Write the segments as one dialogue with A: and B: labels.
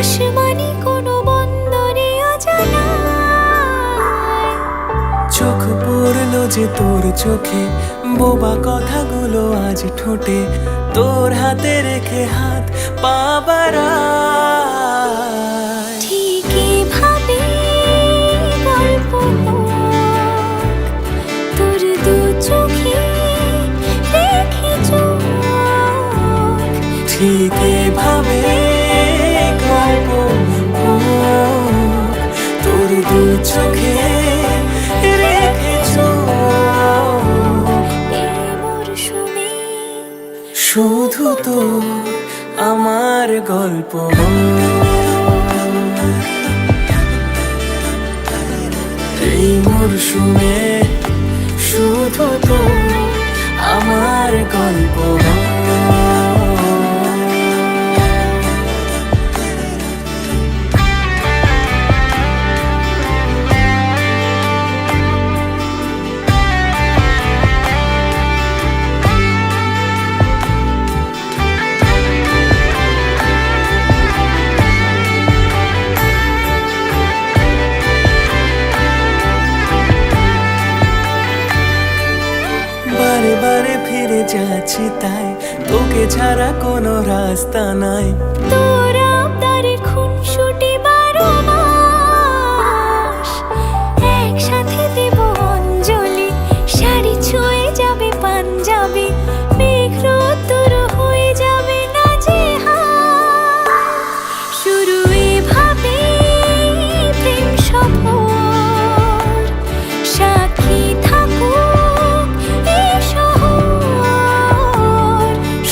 A: আসমানি কোনো বন্দরে অজানা
B: চোখ পড়লো যে তোর চোখে, বোবা কথাগুলো আজ ঠোঁটে, তোর হাতে রেখে হাত পা বাড়ায়।
A: ঠিকই ভাবে গল্প তোর দু চোখে রেখে চোখ,
B: ঠিক এভাবে গল্প হোক, তোর দু চোখে রেখে চোখ।
A: এই মরশুমে
B: শুধু তো আমার গল্প, এই মরশুমে শুধু তো আমার গল্প। বারে বারে ফিরে যাচ্ছি তাই, তোকে ছাড়া কোনো রাস্তা নাই।
A: তোর আবদারে খুনসুটি 12 মাস একসাথে দেব অঞ্জলি, শাড়ি ছুঁয়ে যাবে পাঞ্জাবি, মেঘ রোদ্দুর হয়ে যাবে নাজেহাল। শুরু এভাবে প্রেম সফর, সাক্ষী থাকুক এই শহর।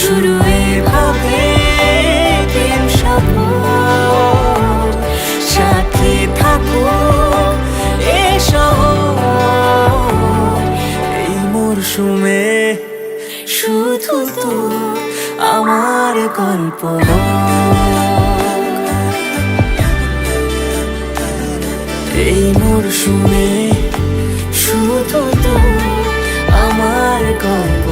B: শুরু এভাবে প্রেম সফর, সাথী থাকুক এ শহর। এই মরশুমে শুধু তো আমার গল্প, এই মরশুমে শুধু তো আমার গল্প।